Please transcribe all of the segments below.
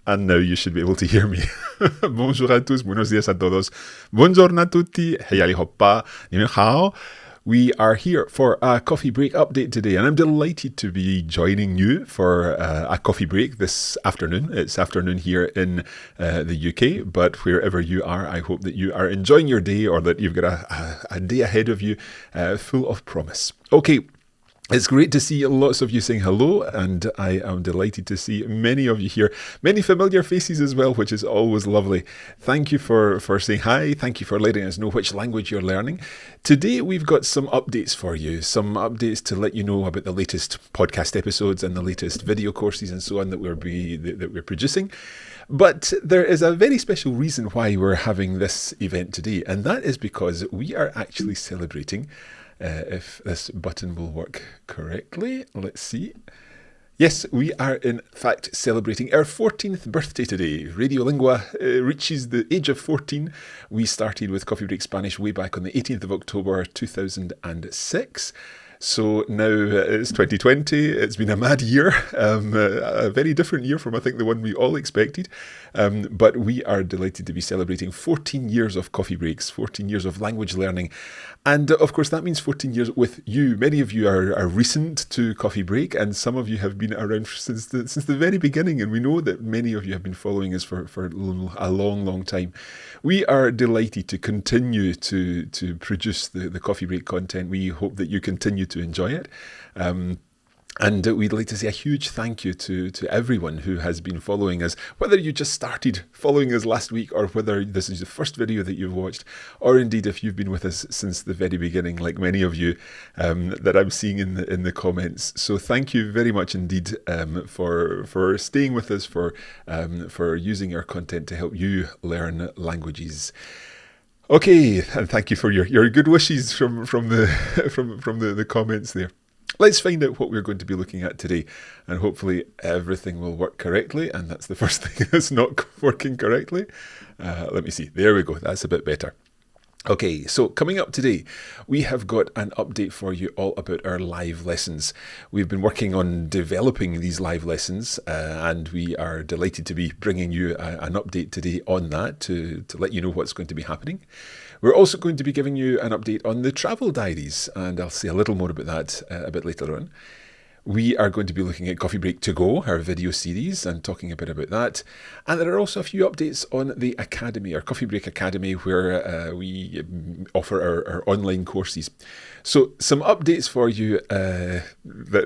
And now you should be able to hear me. Bonjour à tous, buenos días a todos. Buongiorno a tutti, hei hoppa, ni hao. We are here for a coffee break update today, and I'm delighted to be joining you for a coffee break this afternoon. It's afternoon here in the UK, but wherever you are, I hope that you are enjoying your day or that you've got a day ahead of you full of promise. Okay. It's great to see lots of you saying hello, and I am delighted to see many of you here. Many familiar faces as well, which is always lovely. Thank you for saying hi. Thank you for letting us know which language you're learning. Today we've got some updates for you, some updates to let you know about the latest podcast episodes and the latest video courses and so on that we're producing. But there is a very special reason why we're having this event today, and that is because we are actually celebrating. If this button will work correctly. Let's see. Yes, we are in fact celebrating our 14th birthday today. Radiolingua reaches the age of 14. We started with Coffee Break Spanish way back on the 18th of October 2006. So now it's 2020. It's been a mad year, a very different year from I think the one we all expected. But we are delighted to be celebrating 14 years of coffee breaks, 14 years of language learning. And of course, that means 14 years with you. Many of you are recent to Coffee Break, and some of you have been around since the very beginning. And we know that many of you have been following us for a long, long time. We are delighted to continue to produce the Coffee Break content. We hope that you continue to enjoy it. And we'd like to say a huge thank you to everyone who has been following us, whether you just started following us last week or whether this is the first video that you've watched, or indeed if you've been with us since the very beginning, like many of you that I'm seeing in the comments. So thank you very much indeed for staying with us, for using our content to help you learn languages. Okay, and thank you for your good wishes from the comments there. Let's find out what we're going to be looking at today, and hopefully everything will work correctly, and that's the first thing that's not working correctly. Let me see. There we go. That's a bit better. Okay, so coming up today, we have got an update for you all about our live lessons. We've been working on developing these live lessons, and we are delighted to be bringing you an update today on that to let you know what's going to be happening. We're also going to be giving you an update on the travel diaries, and I'll say a little more about that a bit later on. We are going to be looking at Coffee Break To Go, our video series, and talking a bit about that. And there are also a few updates on the Academy, our Coffee Break Academy, where we offer our online courses. So some updates for you that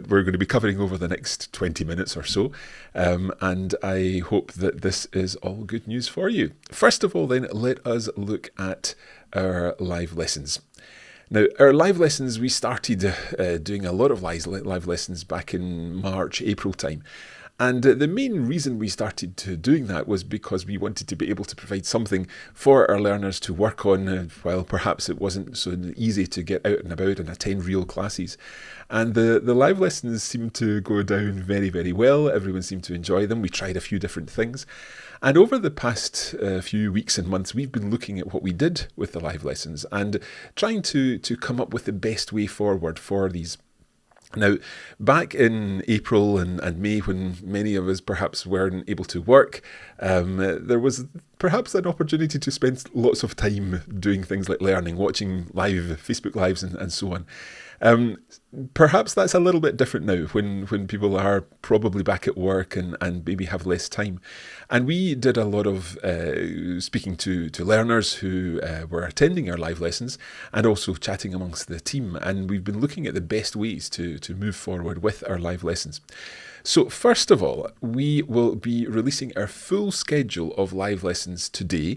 we're going to be covering over the next 20 minutes or so. And I hope that this is all good news for you. First of all, then, let us look at our live lessons. Now, our live lessons, we started doing a lot of live lessons back in March, April time. And the main reason we started doing that was because we wanted to be able to provide something for our learners to work on while perhaps it wasn't so easy to get out and about and attend real classes. And the live lessons seemed to go down very, very well. Everyone seemed to enjoy them. We tried a few different things. And over the past few weeks and months, we've been looking at what we did with the live lessons and trying to come up with the best way forward for these. Now, back in April and May, when many of us perhaps weren't able to work, there was perhaps an opportunity to spend lots of time doing things like learning, watching live Facebook Lives and so on. Perhaps that's a little bit different now when people are probably back at work and maybe have less time. And we did a lot of speaking to learners who were attending our live lessons and also chatting amongst the team. And we've been looking at the best ways to move forward with our live lessons. So first of all, we will be releasing our full schedule of live lessons today.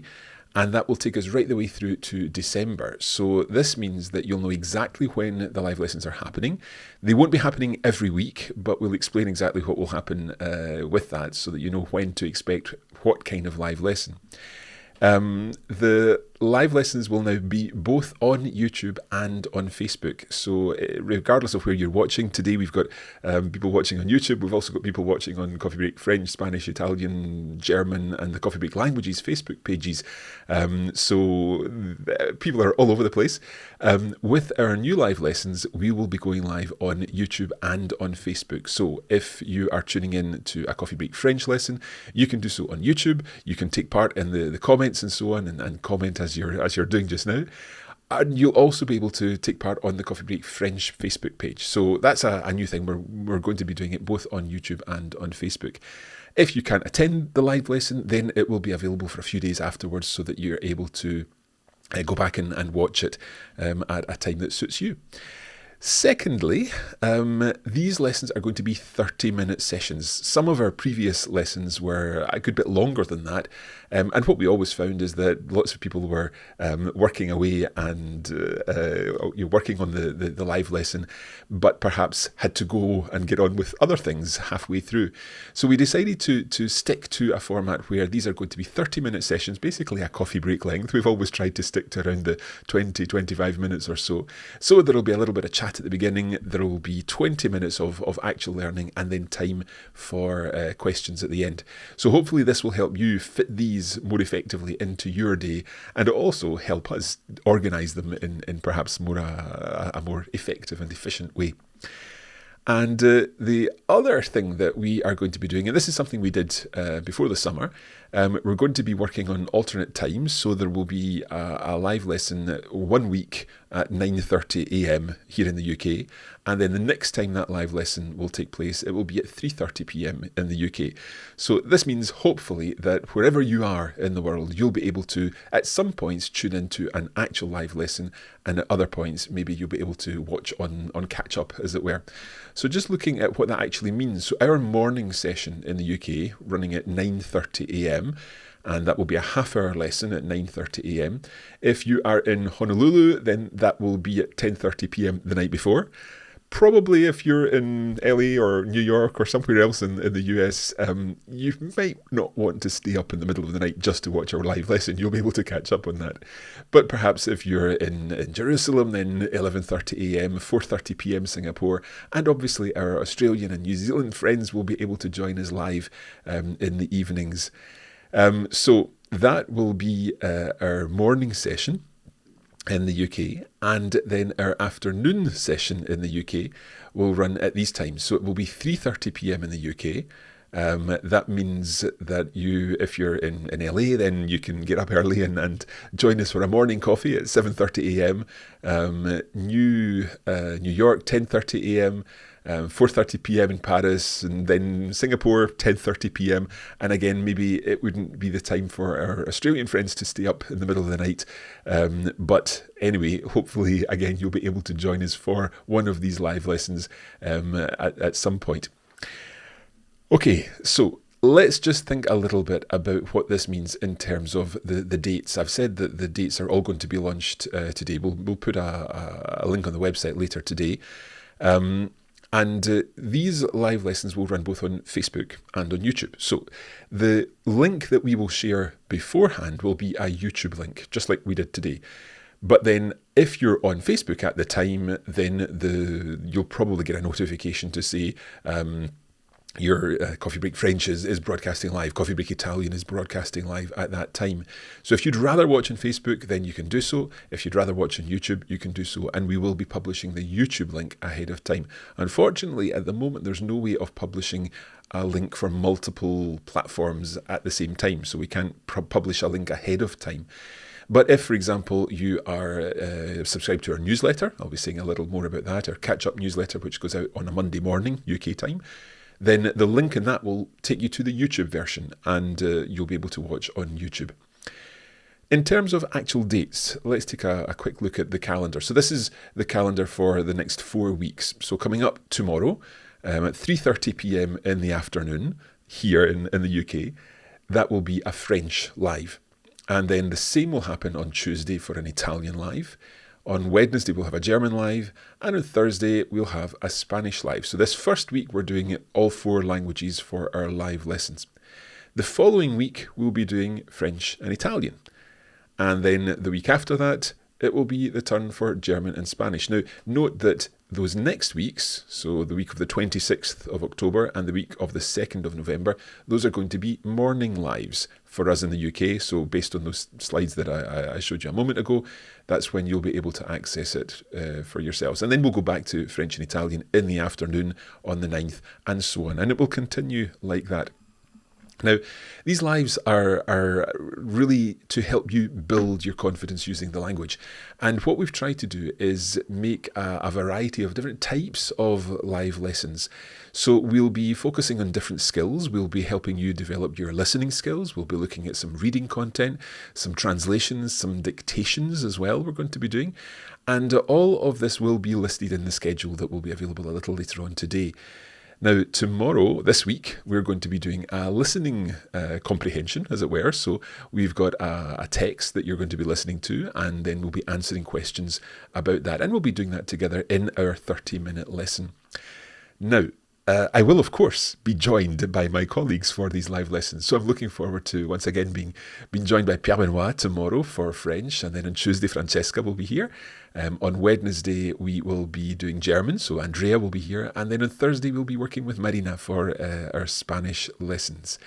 And that will take us right the way through to December. So this means that you'll know exactly when the live lessons are happening. They won't be happening every week, but we'll explain exactly what will happen with that so that you know when to expect what kind of live lesson. The live lessons will now be both on YouTube and on Facebook. So regardless of where you're watching, today we've got people watching on YouTube. We've also got people watching on Coffee Break French, Spanish, Italian, German, and the Coffee Break Languages Facebook pages. So people are all over the place. With our new live lessons, we will be going live on YouTube and on Facebook. So if you are tuning in to a Coffee Break French lesson, you can do so on YouTube. You can take part in the comments and so on, and comment as you're doing just now. And you'll also be able to take part on the Coffee Break French Facebook page. So that's a new thing. We're going to be doing it both on YouTube and on Facebook. If you can't attend the live lesson, then it will be available for a few days afterwards so that you're able to go back and watch it at a time that suits you. Secondly, these lessons are going to be 30-minute sessions. Some of our previous lessons were a good bit longer than that. And what we always found is that lots of people were working away and working on the live lesson, but perhaps had to go and get on with other things halfway through. So we decided to stick to a format where these are going to be 30-minute sessions, basically a coffee break length. We've always tried to stick to around the 20-25 minutes or so. So there will be a little bit of chat at the beginning, there will be 20 minutes of actual learning, and then time for questions at the end. So hopefully this will help you fit these more effectively into your day, and also help us organise them in perhaps a more effective and efficient way. And the other thing that we are going to be doing, and this is something we did before the summer, we're going to be working on alternate times. So there will be a live lesson 1 week at 9:30 a.m. here in the UK. And then the next time that live lesson will take place, it will be at 3:30 p.m. in the UK. So this means hopefully that wherever you are in the world, you'll be able to, at some points, tune into an actual live lesson. And at other points, maybe you'll be able to watch on catch up, as it were. So just looking at what that actually means. So our morning session in the UK, running at 9:30 a.m., and that will be a half-hour lesson at 9:30 a.m. If you are in Honolulu, then that will be at 10:30 p.m. the night before. Probably if you're in LA or New York or somewhere else in the US, you might not want to stay up in the middle of the night just to watch our live lesson. You'll be able to catch up on that. But perhaps if you're in Jerusalem, then 11:30 a.m., 4:30 p.m. Singapore, and obviously our Australian and New Zealand friends will be able to join us live in the evenings. So that will be our morning session in the UK, and then our afternoon session in the UK will run at these times. So it will be 3:30 p.m. in the UK. That means that if you're in LA, then you can get up early and join us for a morning coffee at 7:30 a.m. New York, 10:30 a.m. 4:30 p.m. in Paris, and then Singapore, 10:30 p.m. And again, maybe it wouldn't be the time for our Australian friends to stay up in the middle of the night. But anyway, hopefully, again, you'll be able to join us for one of these live lessons at some point. Okay, so let's just think a little bit about what this means in terms of the dates. I've said that the dates are all going to be launched today. We'll put a link on the website later today. And these live lessons will run both on Facebook and on YouTube. So the link that we will share beforehand will be a YouTube link, just like we did today. But then if you're on Facebook at the time, then you'll probably get a notification to say, your Coffee Break French is broadcasting live. Coffee Break Italian is broadcasting live at that time. So if you'd rather watch on Facebook, then you can do so. If you'd rather watch on YouTube, you can do so. And we will be publishing the YouTube link ahead of time. Unfortunately, at the moment, there's no way of publishing a link for multiple platforms at the same time. So we can't publish a link ahead of time. But if, for example, you are subscribed to our newsletter, I'll be saying a little more about that, our catch-up newsletter, which goes out on a Monday morning, UK time, then the link in that will take you to the YouTube version, and you'll be able to watch on YouTube. In terms of actual dates, let's take a quick look at the calendar. So this is the calendar for the next 4 weeks. So coming up tomorrow at 3:30 p.m. in the afternoon here in the UK, that will be a French live. And then the same will happen on Tuesday for an Italian live. On Wednesday, we'll have a German live, and on Thursday, we'll have a Spanish live. So this first week, we're doing all 4 languages for our live lessons. The following week, we'll be doing French and Italian. And then the week after that, it will be the turn for German and Spanish. Now, note that those next weeks, so the week of the 26th of October and the week of the 2nd of November, those are going to be morning lives for us in the UK. So based on those slides that I showed you a moment ago, that's when you'll be able to access it for yourselves. And then we'll go back to French and Italian in the afternoon on the 9th and so on. And it will continue like that. Now, these lives are really to help you build your confidence using the language. And what we've tried to do is make a variety of different types of live lessons. So we'll be focusing on different skills. We'll be helping you develop your listening skills. We'll be looking at some reading content, some translations, some dictations as well we're going to be doing. And all of this will be listed in the schedule that will be available a little later on today. Now, tomorrow, this week, we're going to be doing a listening comprehension, as it were. So we've got a text that you're going to be listening to, and then we'll be answering questions about that. And we'll be doing that together in our 30-minute lesson. Now, I will, of course, be joined by my colleagues for these live lessons. So I'm looking forward to, once again, being joined by Pierre Benoit tomorrow for French. And then on Tuesday, Francesca will be here. On Wednesday, we will be doing German. So Andrea will be here. And then on Thursday, we'll be working with Marina for our Spanish lessons.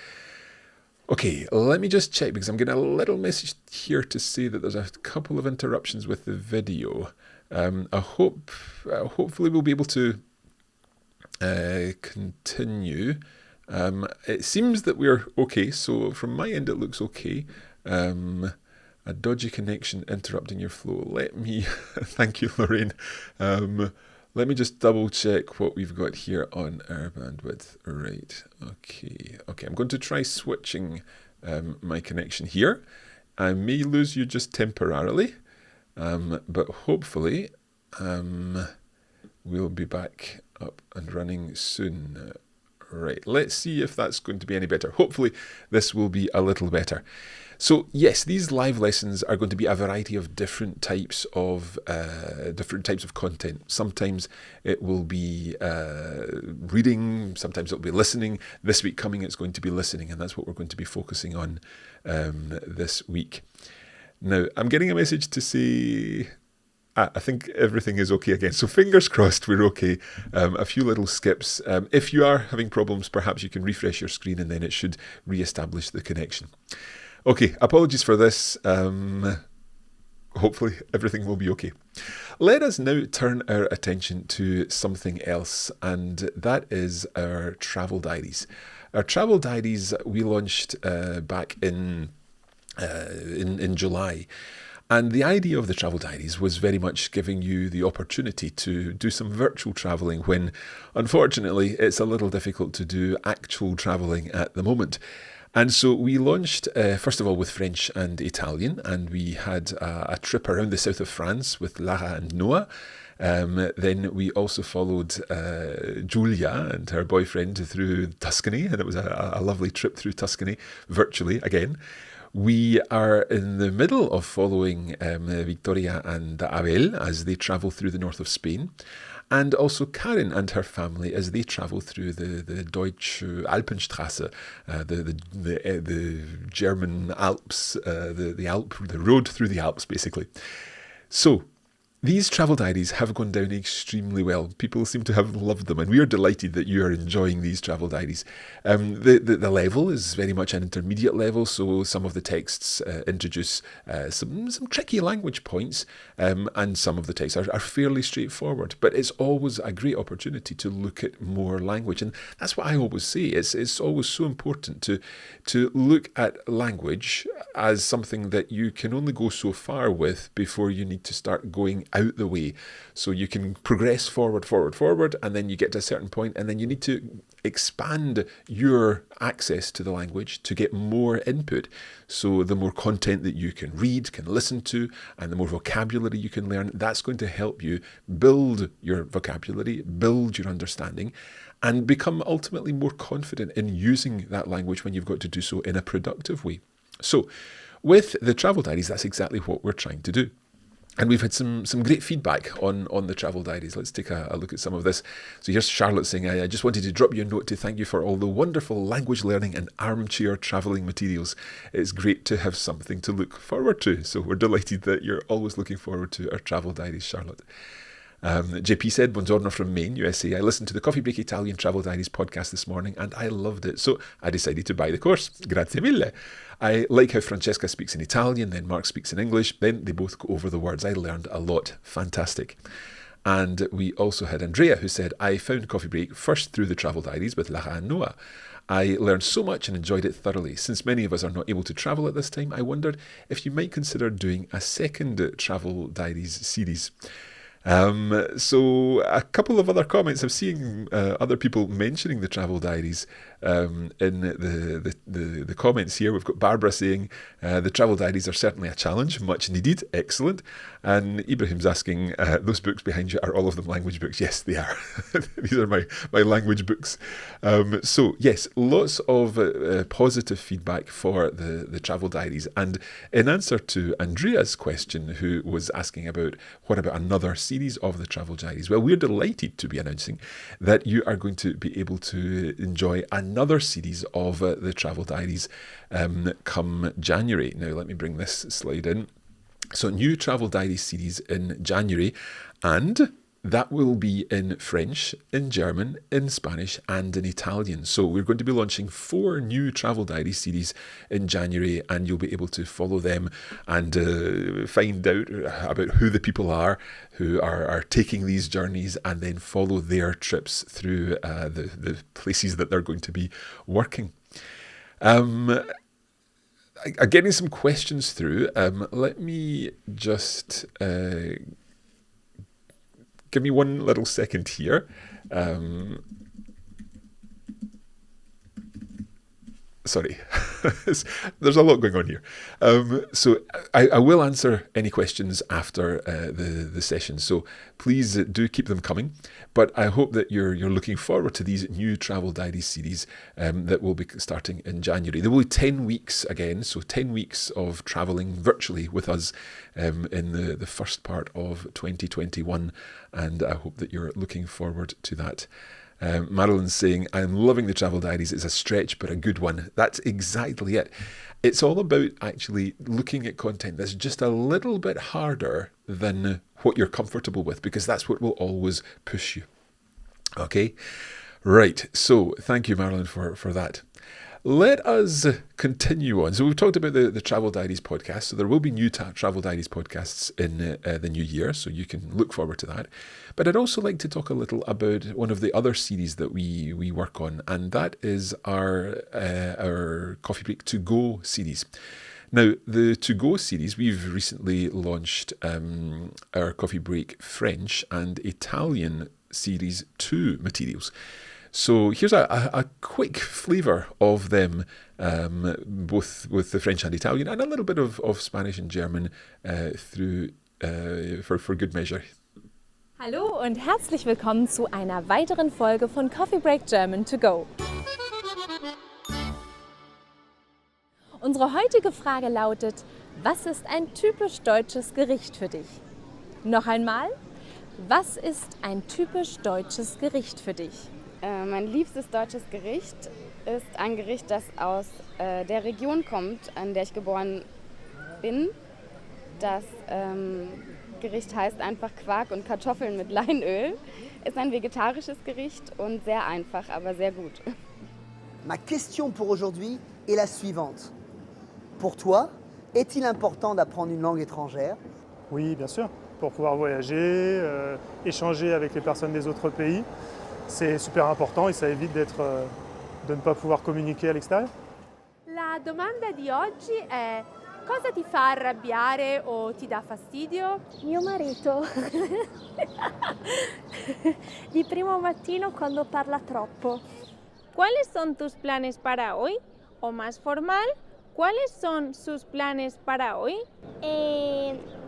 Okay, let me just check because I'm getting a little message here to say that there's a couple of interruptions with the video. Hopefully we'll be able to continue. It seems that we're okay, so from my end it looks okay. A dodgy connection interrupting your flow. Let me, thank you, Lorraine. Let me just double check what we've got here on our bandwidth. Right, okay, I'm going to try switching my connection here. I may lose you just temporarily, but hopefully we'll be back up and running soon. Right, let's see if that's going to be any better. Hopefully this will be a little better. So yes, these live lessons are going to be a variety of different types of content. Sometimes it will be reading, sometimes it'll be listening. This week coming, it's going to be listening, and that's what we're going to be focusing on this week. Now, I'm getting a message to say I think everything is okay again. So fingers crossed we're okay. A few little skips. If you are having problems, perhaps you can refresh your screen and then it should re-establish the connection. Okay, apologies for this. Hopefully everything will be okay. Let us now turn our attention to something else, and that is our travel diaries. Our travel diaries we launched back in July. And the idea of the travel diaries was very much giving you the opportunity to do some virtual travelling when, unfortunately, it's a little difficult to do actual travelling at the moment. And so we launched, first of all, with French and Italian, and we had a trip around the south of France with Lara and Noah. Then we also followed Giulia and her boyfriend through Tuscany, and it was a lovely trip through Tuscany, virtually again. We are in the middle of following Victoria and Abel as they travel through the north of Spain, and also Karin and her family as they travel through the Deutsche Alpenstrasse, the German Alps, the road through the Alps, basically. So these travel diaries have gone down extremely well. People seem to have loved them, and we are delighted that you are enjoying these travel diaries. The level is very much an intermediate level, so some of the texts introduce some tricky language points, and some of the texts are fairly straightforward. But it's always a great opportunity to look at more language, and that's what I always say. It's always so important to look at language as something that you can only go so far with before you need to start going out the way. So you can progress forward, and then you get to a certain point, and then you need to expand your access to the language to get more input. So the more content that you can read, can listen to, and the more vocabulary you can learn, that's going to help you build your vocabulary, build your understanding, and become ultimately more confident in using that language when you've got to do so in a productive way. So with the travel diaries, that's exactly what we're trying to do. And we've had some great feedback on the travel diaries. Let's take a look at some of this. So here's Charlotte saying, I just wanted to drop you a note to thank you for all the wonderful language learning and armchair travelling materials. It's great to have something to look forward to. So we're delighted that you're always looking forward to our travel diaries, Charlotte. JP said, Buongiorno from Maine, USA. I listened to the Coffee Break Italian Travel Diaries podcast this morning and I loved it. So I decided to buy the course. Grazie mille. I like how Francesca speaks in Italian, then Mark speaks in English. Then they both go over the words. I learned a lot. Fantastic. And we also had Andrea who said, I found Coffee Break first through the Travel Diaries with Lara and Noah. I learned so much and enjoyed it thoroughly. Since many of us are not able to travel at this time, I wondered if you might consider doing a second Travel Diaries series. So a couple of other comments. I'm seeing other people mentioning the travel diaries in the comments here. We've got Barbara saying the travel diaries are certainly a challenge, much needed, excellent. And Ibrahim's asking, those books behind you, are all of them language books? Yes, they are. These are my language books. So yes, lots of positive feedback for the travel diaries. And in answer to Andrea's question, who was asking about what about another series of the travel diaries, well, we're delighted to be announcing that you are going to be able to enjoy another series of the travel diaries come January. Now let me bring this slide in. So new travel diary series in January, and that will be in French, in German, in Spanish and in Italian. So we're going to be launching 4 new travel diary series in January, and you'll be able to follow them and find out about who the people are who are taking these journeys, and then follow their trips through the places that they're going to be working. Getting some questions through. Let me just give me one little second here. Sorry, there's a lot going on here. So I will answer any questions after the session. So please do keep them coming. But I hope that you're looking forward to these new travel diary series that will be starting in January. There will be 10 weeks again, so 10 weeks of travelling virtually with us in the first part of 2021. And I hope that you're looking forward to that. Marilyn's saying, I'm loving the travel diaries. It's a stretch, but a good one. That's exactly it. It's all about actually looking at content that's just a little bit harder than what you're comfortable with, because that's what will always push you. Okay? Right. So thank you, Marilyn, for that. Let us continue on. So we've talked about the Travel Diaries podcast. So there will be new Travel Diaries podcasts in the new year, so you can look forward to that. But I'd also like to talk a little about one of the other series that we work on, and that is our Coffee Break ToGo series. Now, the ToGo series, we've recently launched our Coffee Break French and Italian series 2 materials. So here's a quick flavour of them, both with the French and Italian, and a little bit of Spanish and German for good measure. Hallo und herzlich willkommen zu einer weiteren Folge von Coffee Break German to Go. Unsere heutige Frage lautet: Was ist ein typisch deutsches Gericht für dich? Noch einmal, was ist ein typisch deutsches Gericht für dich? Mein liebstes deutsches Gericht ist ein Gericht, das aus der Region kommt, an der ich geboren bin. Das Gericht heißt einfach Quark und Kartoffeln mit Leinöl. Ist ein vegetarisches Gericht und sehr einfach, aber sehr gut. Ma question pour aujourd'hui est la suivante. Pour toi, est-il important d'apprendre une langue étrangère? Oui, bien sûr. Pour pouvoir voyager, échanger avec les personnes des autres pays, c'est super important et ça évite de ne pas pouvoir communiquer à l'extérieur. La domanda di oggi è: cosa ti fa arrabbiare o ti dà fastidio? Mio marito. Di primo mattino quando parla troppo. ¿Cuáles son tus planes para hoy? O más formal, ¿cuáles son sus planes para hoy?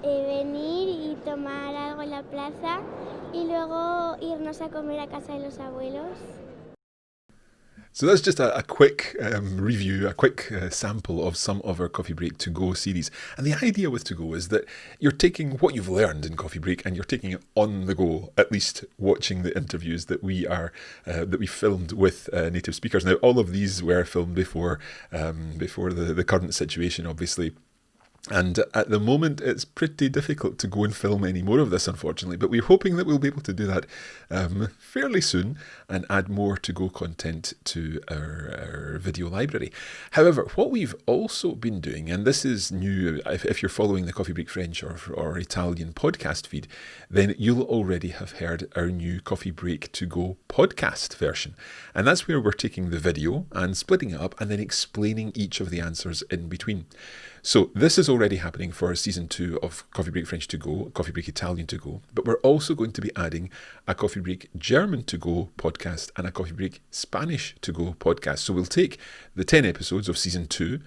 Venir y tomar algo en la plaza y luego irnos a comer a casa de los abuelos. So that's just a quick review, a quick sample of some of our Coffee Break To Go series. And the idea with To Go is that you're taking what you've learned in Coffee Break and you're taking it on the go, at least watching the interviews that we filmed with native speakers. Now, all of these were filmed before the current situation, obviously. And at the moment, it's pretty difficult to go and film any more of this, unfortunately. But we're hoping that we'll be able to do that fairly soon and add more to-go content to our video library. However, what we've also been doing, and this is new, if you're following the Coffee Break French or Italian podcast feed, then you'll already have heard our new Coffee Break To-Go podcast version. And that's where we're taking the video and splitting it up and then explaining each of the answers in between. So this is already happening for season 2 of Coffee Break French To Go, Coffee Break Italian To Go, but we're also going to be adding a Coffee Break German To Go podcast and a Coffee Break Spanish To Go podcast. So we'll take the 10 episodes of season 2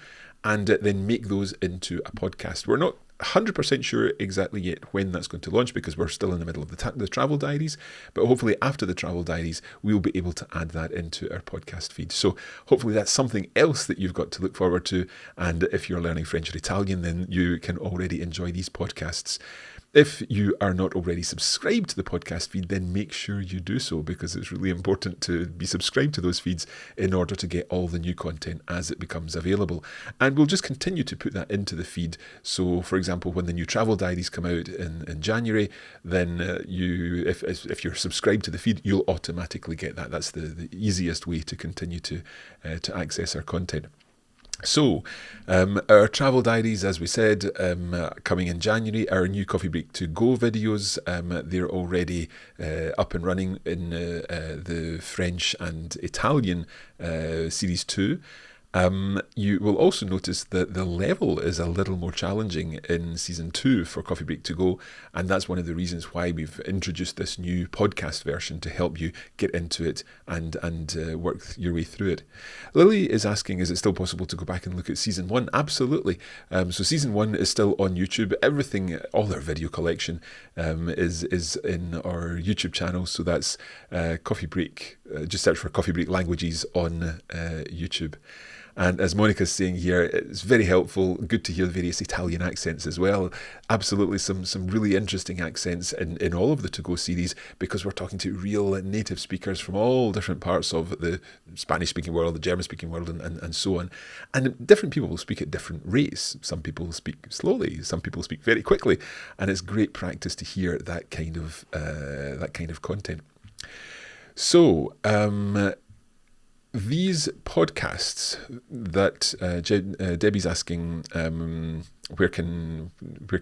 and then make those into a podcast. We're not 100% sure exactly yet when that's going to launch because we're still in the middle of the travel diaries, but hopefully after the travel diaries we'll be able to add that into our podcast feed. So hopefully that's something else that you've got to look forward to, and if you're learning French or Italian then you can already enjoy these podcasts. If you are not already subscribed to the podcast feed, then make sure you do so, because it's really important to be subscribed to those feeds in order to get all the new content as it becomes available. And we'll just continue to put that into the feed. So, for example, when the new travel diaries come out in January, then if you're subscribed to the feed, you'll automatically get that. That's the easiest way to continue to access our content. So, our travel diaries, as we said, coming in January. Our new Coffee Break To Go videos, they're already up and running in the French and Italian series 2. You will also notice that the level is a little more challenging in season 2 for Coffee Break To Go, and that's one of the reasons why we've introduced this new podcast version to help you get into it and work your way through it. Lily is asking, is it still possible to go back and look at season 1? Absolutely. So season 1 is still on YouTube. Everything, all our video collection is in our YouTube channel. So that's Coffee Break. Just search for Coffee Break Languages on YouTube. And as Monica's saying here, it's very helpful. Good to hear the various Italian accents as well. Absolutely some really interesting accents in all of the To Go series, because we're talking to real native speakers from all different parts of the Spanish-speaking world, the German-speaking world, and so on. And different people will speak at different rates. Some people speak slowly, some people speak very quickly, and it's great practice to hear that kind of content. So, these podcasts that Debbie's asking, where can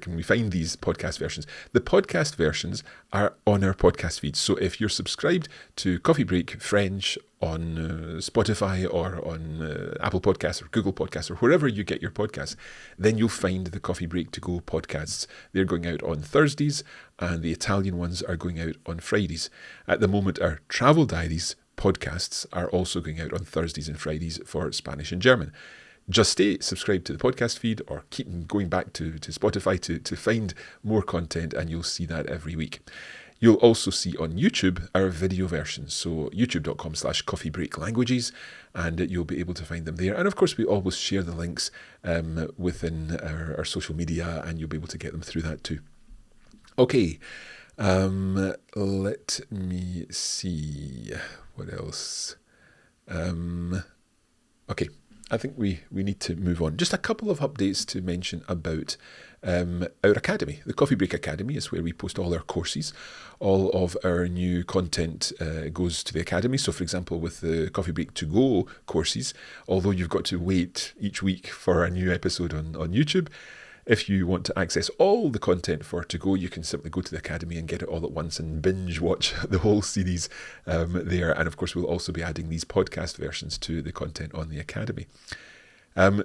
we find these podcast versions? The podcast versions are on our podcast feed. So if you're subscribed to Coffee Break French on Spotify or on Apple Podcasts or Google Podcasts or wherever you get your podcasts, then you'll find the Coffee Break To Go podcasts. They're going out on Thursdays, and the Italian ones are going out on Fridays. At the moment, our travel diaries podcasts are also going out on Thursdays and Fridays for Spanish and German. Just stay subscribed to the podcast feed or keep going back to Spotify to find more content, and you'll see that every week. You'll also see on YouTube our video versions, so youtube.com/coffeebreaklanguages, and you'll be able to find them there. And of course, we always share the links within our social media, and you'll be able to get them through that too. Okay, let me see. What else? Okay, I think we need to move on. Just a couple of updates to mention about our academy. The Coffee Break Academy is where we post all our courses. All of our new content goes to the academy. So, for example, with the Coffee Break To Go courses, although you've got to wait each week for a new episode on YouTube, if you want to access all the content for To Go, you can simply go to the Academy and get it all at once and binge watch the whole series there. And of course, we'll also be adding these podcast versions to the content on the Academy.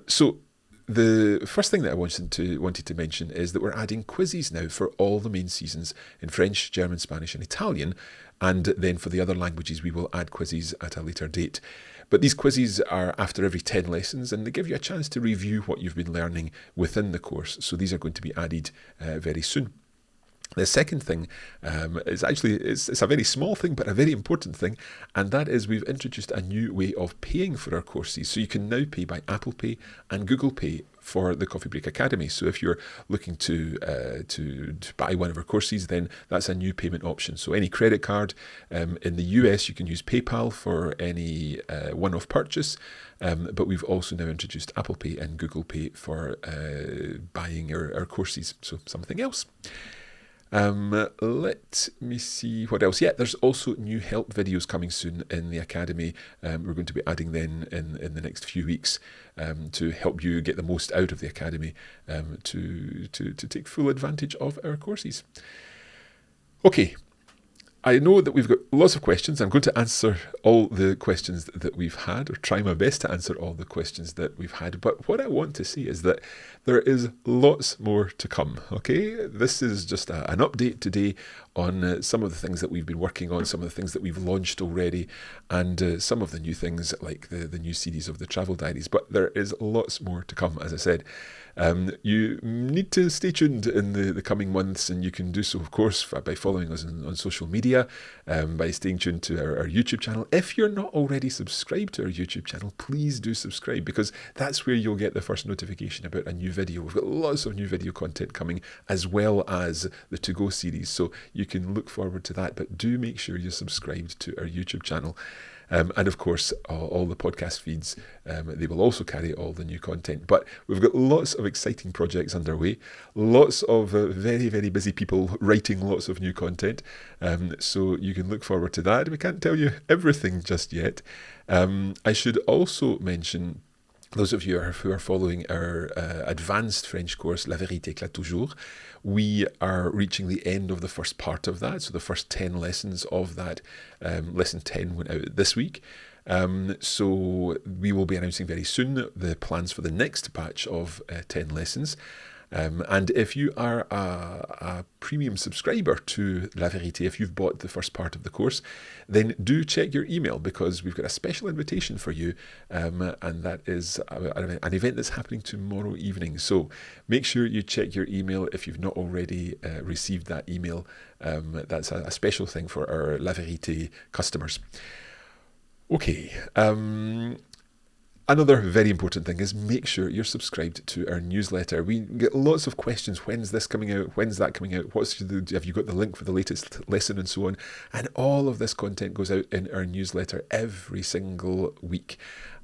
So the first thing that I wanted to mention is that we're adding quizzes now for all the main seasons in French, German, Spanish and Italian. And then for the other languages, we will add quizzes at a later date. But these quizzes are after every 10 lessons, and they give you a chance to review what you've been learning within the course. So these are going to be added very soon. The second thing is actually, it's a very small thing, but a very important thing, and that is we've introduced a new way of paying for our courses. So you can now pay by Apple Pay and Google Pay for the Coffee Break Academy. So if you're looking to buy one of our courses, then that's a new payment option. So any credit card, in the US you can use PayPal for any one-off purchase, but we've also now introduced Apple Pay and Google Pay for buying our courses, so something else. Let me see what else. Yeah, there's also new help videos coming soon in the Academy. We're going to be adding them in the next few weeks to help you get the most out of the Academy, to take full advantage of our courses. Okay. I know that we've got lots of questions. I'm going to answer all the questions that we've had, or try my best to answer all the questions that we've had. But what I want to see is that there is lots more to come, okay? This is just an update today on some of the things that we've been working on, some of the things that we've launched already, and some of the new things like the new series of the travel diaries. But there is lots more to come, as I said. You need to stay tuned in the coming months, and you can do so, of course, by following us on social media, by staying tuned to our YouTube channel. If you're not already subscribed to our YouTube channel, please do subscribe, because that's where you'll get the first notification about a new video. We've got lots of new video content coming, as well as the ToGo series, so you can look forward to that. But do make sure you're subscribed to our YouTube channel. And of course, all the podcast feeds, they will also carry all the new content. But we've got lots of exciting projects underway, lots of very, very busy people writing lots of new content. So you can look forward to that. We can't tell you everything just yet. I should also mention, those of you who are following our advanced French course, La Vérité éclate toujours, we are reaching the end of the first part of that. So the first 10 lessons of that, lesson 10 went out this week. So we will be announcing very soon the plans for the next batch of 10 lessons. And if you are a premium subscriber to La Vérité, if you've bought the first part of the course, then do check your email, because we've got a special invitation for you, and that is an event that's happening tomorrow evening. So make sure you check your email if you've not already received that email. That's a special thing for our La Vérité customers. Okay. Another very important thing is make sure you're subscribed to our newsletter. We get lots of questions. When's this coming out? When's that coming out? Have you got the link for the latest lesson and so on? And all of this content goes out in our newsletter every single week.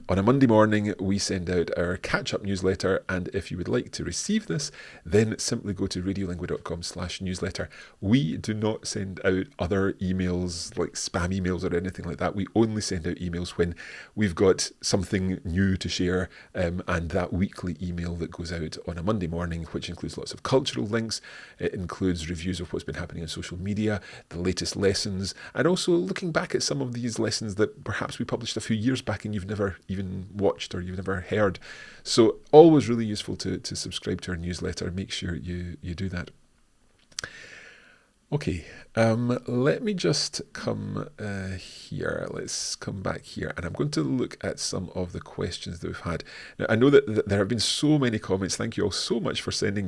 On a Monday morning, we send out our catch-up newsletter, and if you would like to receive this, then simply go to radiolingua.com/newsletter. We do not send out other emails, like spam emails or anything like that. We only send out emails when we've got something new to share, and that weekly email that goes out on a Monday morning, which includes lots of cultural links. It includes reviews of what's been happening on social media, the latest lessons, and also looking back at some of these lessons that perhaps we published a few years back and you've never even watched or you've never heard. So always really useful to subscribe to our newsletter. Make sure you do that. Okay, let me just come here. Let's come back here, and I'm going to look at some of the questions that we've had. Now, I know that there have been so many comments. Thank you all so much for sending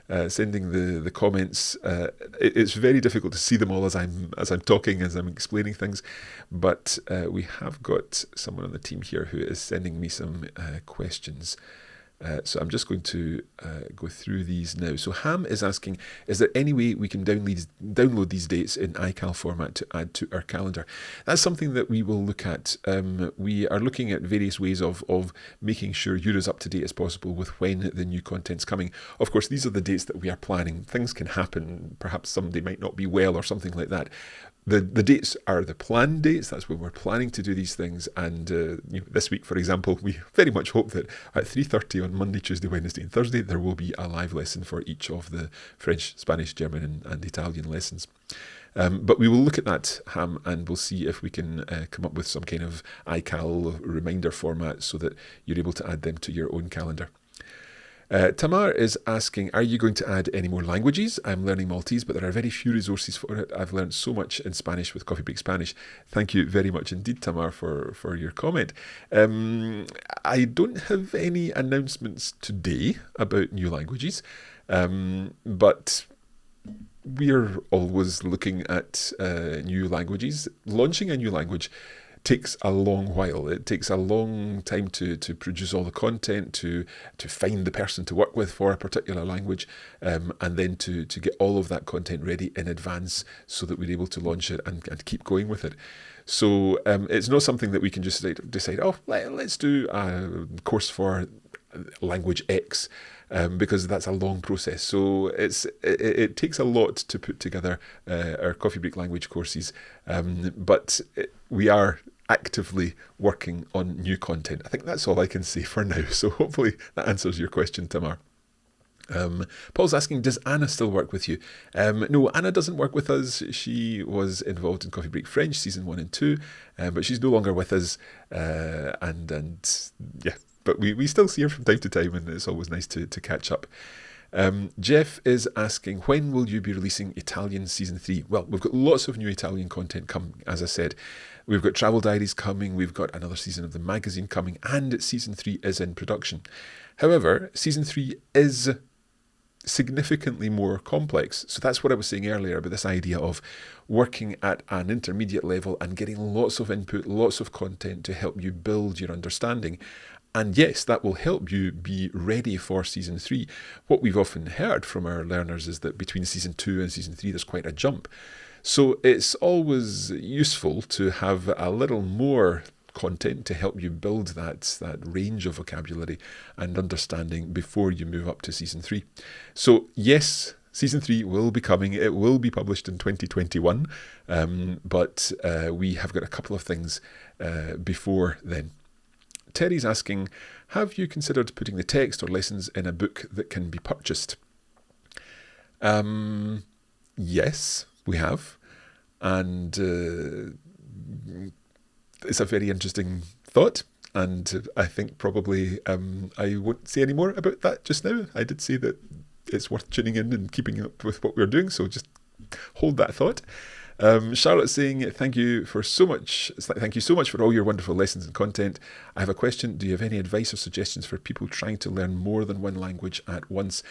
the comments. It's very difficult to see them all as I'm talking, as I'm explaining things, but we have got someone on the team here who is sending me some questions. So I'm just going to go through these now. So Ham is asking, is there any way we can download these dates in iCal format to add to our calendar? That's something that we will look at. We are looking at various ways of making sure you're as up to date as possible with when the new content's coming. Of course, these are the dates that we are planning. Things can happen. Perhaps somebody might not be well or something like that. The dates are the planned dates. That's when we're planning to do these things. And this week, for example, we very much hope that at 3:30 on Monday, Tuesday, Wednesday and Thursday, there will be a live lesson for each of the French, Spanish, German and Italian lessons. But we will look at that, Ham, and we'll see if we can come up with some kind of iCal reminder format so that you're able to add them to your own calendar. Tamar is asking, are you going to add any more languages? I'm learning Maltese, but there are very few resources for it. I've learned so much in Spanish with Coffee Break Spanish. Thank you very much indeed, Tamar, for your comment. I don't have any announcements today about new languages, but we're always looking at new languages. Launching a new language takes a long while. It takes a long time to produce all the content, to find the person to work with for a particular language, and then to get all of that content ready in advance so that we're able to launch it and keep going with it. So it's not something that we can just decide, oh, let's do a course for language X, because that's a long process. So it takes a lot to put together our Coffee Break language courses, but we are actively working on new content. I think that's all I can say for now. So hopefully that answers your question, Tamar. Paul's asking, does Anna still work with you? No, Anna doesn't work with us. She was involved in Coffee Break French season 1 and 2, but she's no longer with us. And yeah, but we still see her from time to time, and it's always nice to catch up. Jeff is asking, when will you be releasing Italian season 3? Well, we've got lots of new Italian content coming, as I said. We've got Travel Diaries coming, we've got another season of the magazine coming, and season 3 is in production. However, season 3 is significantly more complex. So that's what I was saying earlier about this idea of working at an intermediate level and getting lots of input, lots of content to help you build your understanding. And yes, that will help you be ready for season 3. What we've often heard from our learners is that between season 2 and season 3, there's quite a jump. So it's always useful to have a little more content to help you build that range of vocabulary and understanding before you move up to season 3. So yes, season 3 will be coming. It will be published in 2021, but we have got a couple of things before then. Terry's asking, have you considered putting the text or lessons in a book that can be purchased? Yes, we have. And it's a very interesting thought. And I think probably I won't say any more about that just now. I did say that it's worth tuning in and keeping up with what we're doing. So just hold that thought. Charlotte's saying, thank you so much for all your wonderful lessons and content. I have a question. Do you have any advice or suggestions for people trying to learn more than one language at once?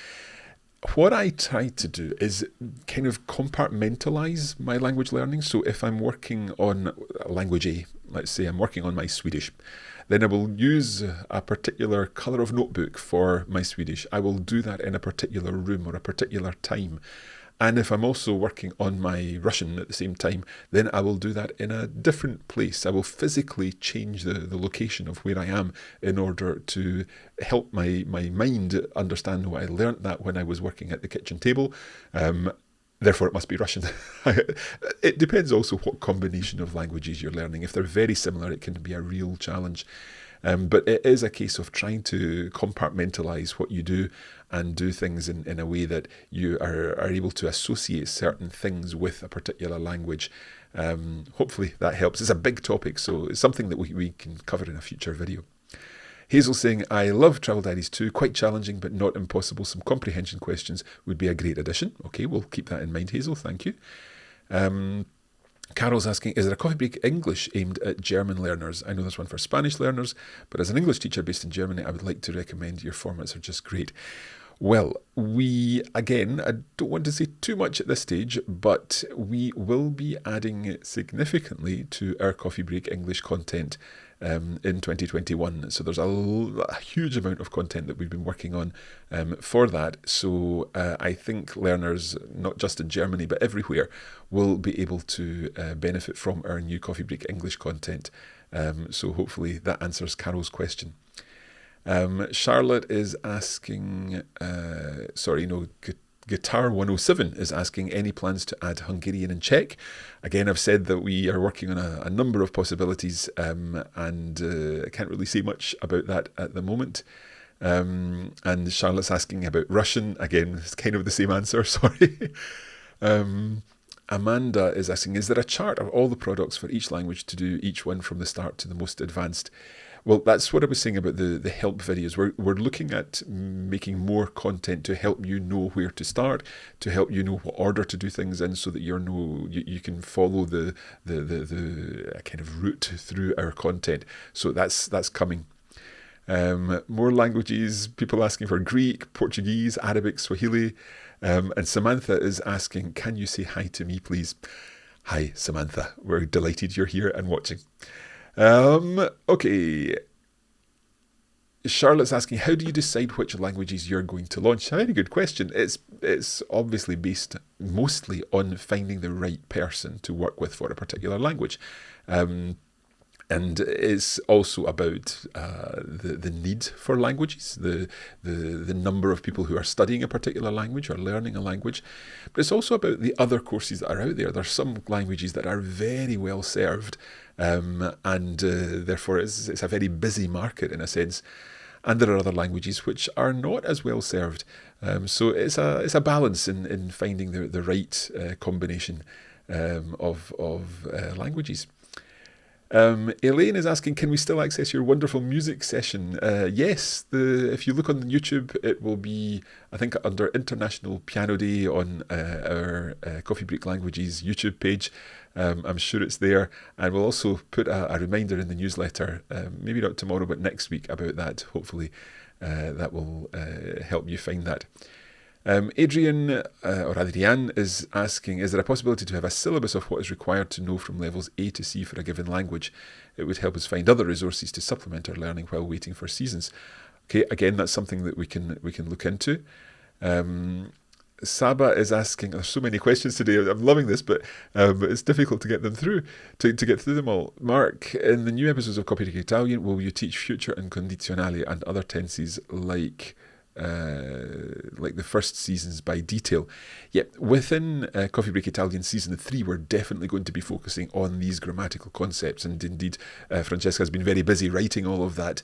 What I try to do is kind of compartmentalise my language learning. So if I'm working on language A, let's say I'm working on my Swedish, then I will use a particular colour of notebook for my Swedish. I will do that in a particular room or a particular time. And if I'm also working on my Russian at the same time, then I will do that in a different place. I will physically change the location of where I am in order to help my mind understand why I learnt that when I was working at the kitchen table. Therefore, it must be Russian. It depends also what combination of languages you're learning. If they're very similar, it can be a real challenge. But it is a case of trying to compartmentalise what you do and do things in a way that you are able to associate certain things with a particular language. Hopefully that helps. It's a big topic, so it's something that we can cover in a future video. Hazel saying, I love Travel Diaries too, quite challenging but not impossible. Some comprehension questions would be a great addition. Okay, we'll keep that in mind, Hazel, thank you. Carol's asking, is there a Coffee Break English aimed at German learners? I know there's one for Spanish learners, but as an English teacher based in Germany, I would like to recommend your formats are just great. Well, I don't want to say too much at this stage, but we will be adding significantly to our Coffee Break English content in 2021. So there's a huge amount of content that we've been working on for that. So I think learners, not just in Germany, but everywhere, will be able to benefit from our new Coffee Break English content. So hopefully that answers Carol's question. Charlotte is asking, Guitar 107 is asking, any plans to add Hungarian and Czech? Again, I've said that we are working on a number of possibilities, and I can't really say much about that at the moment. And Charlotte's asking about Russian. Again, it's kind of the same answer, sorry. Amanda is asking, is there a chart of all the products for each language to do each one from the start to the most advanced? Well, that's what I was saying about the help videos. We're looking at making more content to help you know where to start, to help you know what order to do things in, so that you can follow the kind of route through our content. So that's coming. More languages, people asking for Greek, Portuguese, Arabic, Swahili. And Samantha is asking, can you say hi to me, please? Hi, Samantha. We're delighted you're here and watching. Okay. Charlotte's asking, how do you decide which languages you're going to launch? A very good question. It's obviously based mostly on finding the right person to work with for a particular language. And it's also about the need for languages, the number of people who are studying a particular language or learning a language. But it's also about the other courses that are out there. There's some languages that are very well served, and therefore it's a very busy market in a sense. And there are other languages which are not as well served. So it's a balance in finding the right combination of languages. Elaine is asking, can we still access your wonderful music session? Yes, if you look on YouTube, it will be, I think, under International Piano Day on our Coffee Break Languages YouTube page. I'm sure it's there. And we'll also put a reminder in the newsletter, maybe not tomorrow, but next week about that. Hopefully that will help you find that. Adrian is asking, is there a possibility to have a syllabus of what is required to know from levels A to C for a given language? It would help us find other resources to supplement our learning while waiting for seasons. Okay, again, that's something that we can look into. Saba is asking, there's so many questions today, I'm loving this, but it's difficult to get them through, to get through them all. Mark, in the new episodes of Copy Break Italian, will you teach future and condizionale and other tenses like the first seasons by detail? Yeah, within Coffee Break Italian Season 3, we're definitely going to be focusing on these grammatical concepts, and indeed Francesca has been very busy writing all of that,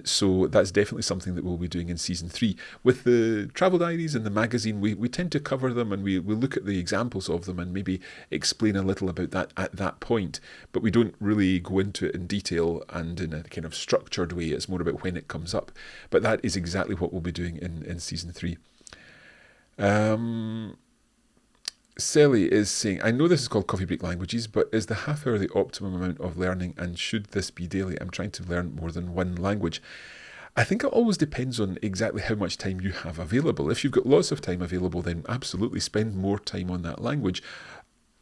so that's definitely something that we'll be doing in Season 3. With the travel diaries and the magazine, we tend to cover them, and we look at the examples of them and maybe explain a little about that at that point, but we don't really go into it in detail and in a kind of structured way. It's more about when it comes up, but that is exactly what we'll be doing in Season 3. Sally is saying, I know this is called Coffee Break Languages, but is the half hour the optimum amount of learning, and should this be daily? I'm trying to learn more than one language. I think it always depends on exactly how much time you have available. If you've got lots of time available, then absolutely spend more time on that language.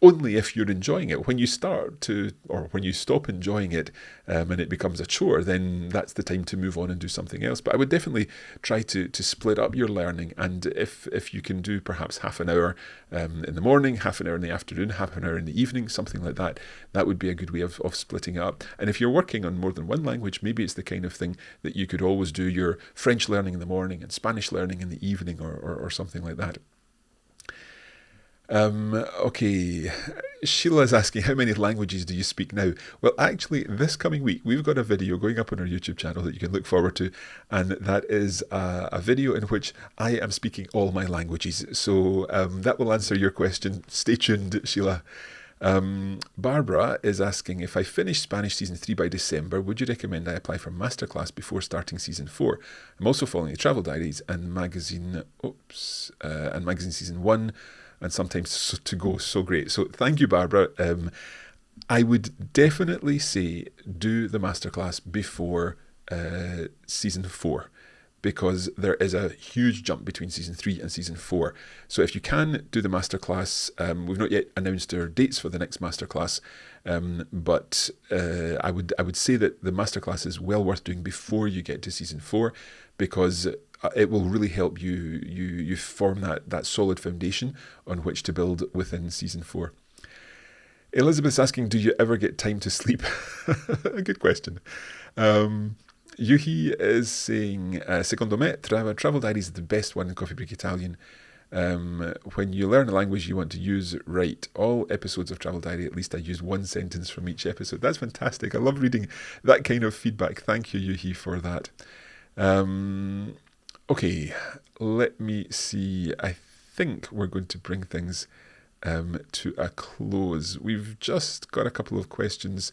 Only if you're enjoying it. When you when you stop enjoying it and it becomes a chore, then that's the time to move on and do something else. But I would definitely try to split up your learning, and if you can do perhaps half an hour in the morning, half an hour in the afternoon, half an hour in the evening, something like that, that would be a good way of splitting it up. And if you're working on more than one language, maybe it's the kind of thing that you could always do your French learning in the morning and Spanish learning in the evening, or something like that. Okay, Sheila is asking, how many languages do you speak now? Well, actually, this coming week, we've got a video going up on our YouTube channel that you can look forward to, and that is a video in which I am speaking all my languages. So that will answer your question. Stay tuned, Sheila. Barbara is asking, if I finish Spanish Season 3 by December, would you recommend I apply for Masterclass before starting Season 4? I'm also following the Travel Diaries and Magazine Season 1, and sometimes ToGo. So great. So thank you, Barbara. I would definitely say do the masterclass before Season 4, because there is a huge jump between Season 3 and Season 4. So if you can do the masterclass, we've not yet announced our dates for the next masterclass, but I would say that the masterclass is well worth doing before you get to Season 4, because it will really help you form that solid foundation on which to build within Season 4. Elizabeth's asking, do you ever get time to sleep? A good question. Yuhi is saying, secondo me, Travel Diaries is the best one in Coffee Break Italian. When you learn a language you want to use, write all episodes of Travel Diary. At least I use one sentence from each episode. That's fantastic. I love reading that kind of feedback. Thank you, Yuhi, for that. Okay, let me see. I think we're going to bring things to a close. We've just got a couple of questions.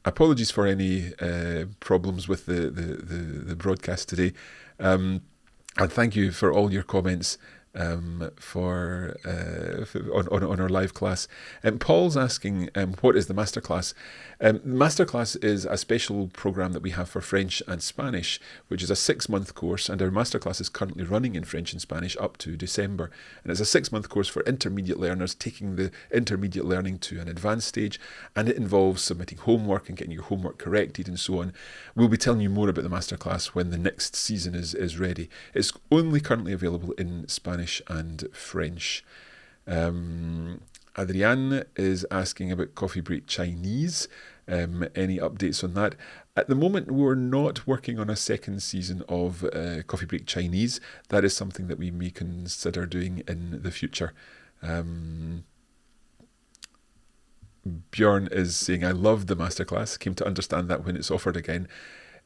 Apologies for any problems with the broadcast today. And thank you for all your comments. on our live class. Paul's asking, what is the masterclass? Masterclass is a special program that we have for French and Spanish, which is a 6-month course, and our masterclass is currently running in French and Spanish up to December. And it's a 6-month course for intermediate learners, taking the intermediate learning to an advanced stage, and it involves submitting homework and getting your homework corrected and so on. We'll be telling you more about the masterclass when the next season is ready. It's only currently available in Spanish and French. Adrienne is asking about Coffee Break Chinese. Any updates on that? At the moment, we're not working on a second season of Coffee Break Chinese. That is something that we may consider doing in the future. Bjorn is saying, I loved the masterclass. Came to understand that when it's offered again,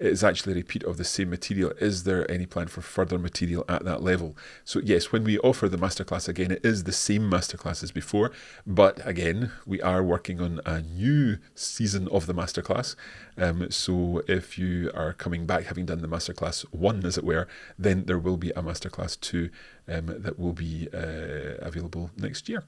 it is actually a repeat of the same material. Is there any plan for further material at that level? So yes, when we offer the masterclass again, it is the same masterclass as before, but again, we are working on a new season of the masterclass. So if you are coming back having done the masterclass 1, as it were, then there will be a masterclass 2 that will be available next year.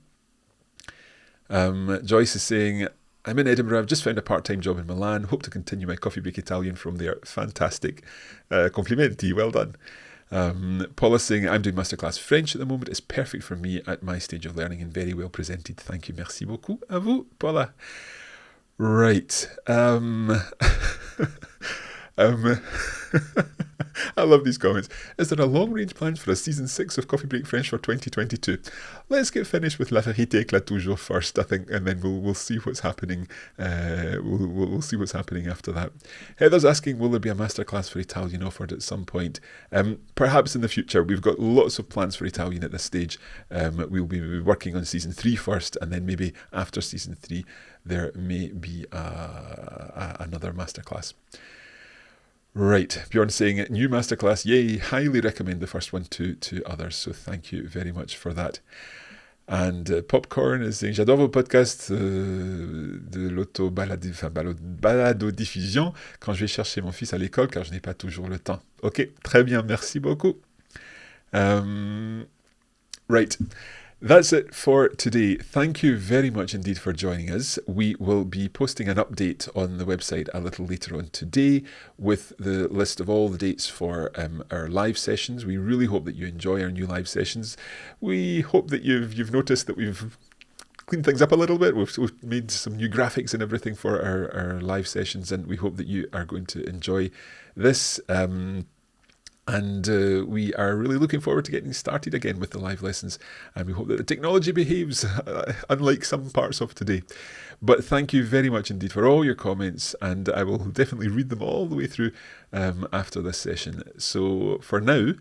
Joyce is saying, I'm in Edinburgh. I've just found a part-time job in Milan. Hope to continue my Coffee Break Italian from there. Fantastic. Complimenti. Well done. Paula is saying, I'm doing Masterclass French at the moment. It's perfect for me at my stage of learning and very well presented. Thank you. Merci beaucoup. À vous, Paula. Right. I love these comments. Is there a long-range plan for a season 6 of Coffee Break French for 2022? Let's get finished with La Vérité éclate toujours first, I think, and then we'll see what's happening. We'll see what's happening after that. Heather's asking, will there be a masterclass for Italian offered at some point? Perhaps in the future. We've got lots of plans for Italian at this stage. We'll be working on season 3 first, and then maybe after season 3 there may be another masterclass. Right, Bjorn saying, new masterclass, yay, highly recommend the first one to others, so thank you very much for that. And Popcorn is saying, j'adore vos podcasts de l'auto-balado-diffusion quand je vais chercher mon fils à l'école, car je n'ai pas toujours le temps. Ok, très bien, merci beaucoup. Right. That's it for today. Thank you very much indeed for joining us. We will be posting an update on the website a little later on today with the list of all the dates for our live sessions. We really hope that you enjoy our new live sessions. We hope that you've noticed that we've cleaned things up a little bit. We've made some new graphics and everything for our live sessions, and we hope that you are going to enjoy this. And we are really looking forward to getting started again with the live lessons, and we hope that the technology behaves unlike some parts of today. But thank you very much indeed for all your comments, and I will definitely read them all the way through after this session. So for now,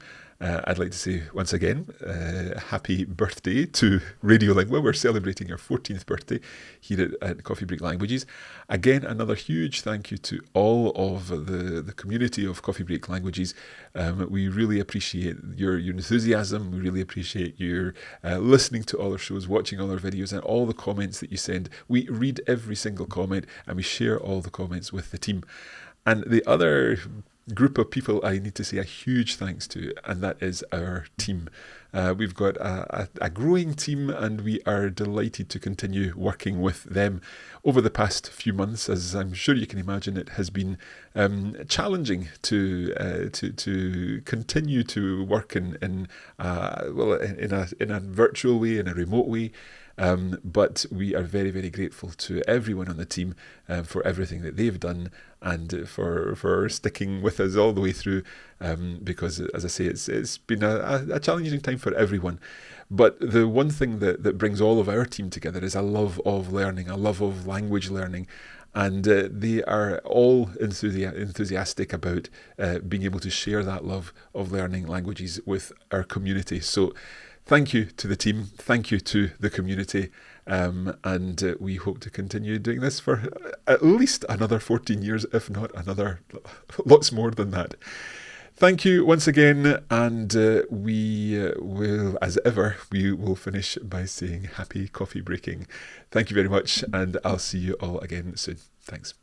I'd like to say once again, happy birthday to Radiolingua. We're celebrating our 14th birthday here at Coffee Break Languages. Again, another huge thank you to all of the community of Coffee Break Languages. We really appreciate your enthusiasm. We really appreciate your listening to all our shows, watching all our videos, and all the comments that you send. We read every single comment, and we share all the comments with the team. And the other group of people I need to say a huge thanks to, and that is our team. We've got a growing team, and we are delighted to continue working with them. Over the past few months, as I'm sure you can imagine, it has been challenging to continue to work in a virtual way, in a remote way. But we are very, very grateful to everyone on the team for everything that they've done, and for sticking with us all the way through, because, as I say, it's been a challenging time for everyone. But the one thing that brings all of our team together is a love of learning, a love of language learning. And they are all enthusiastic about being able to share that love of learning languages with our community. So thank you to the team, thank you to the community, and we hope to continue doing this for at least another 14 years, if not another lots more than that. Thank you once again, and we will, as ever, we will finish by saying happy coffee breaking. Thank you very much, and I'll see you all again soon. Thanks.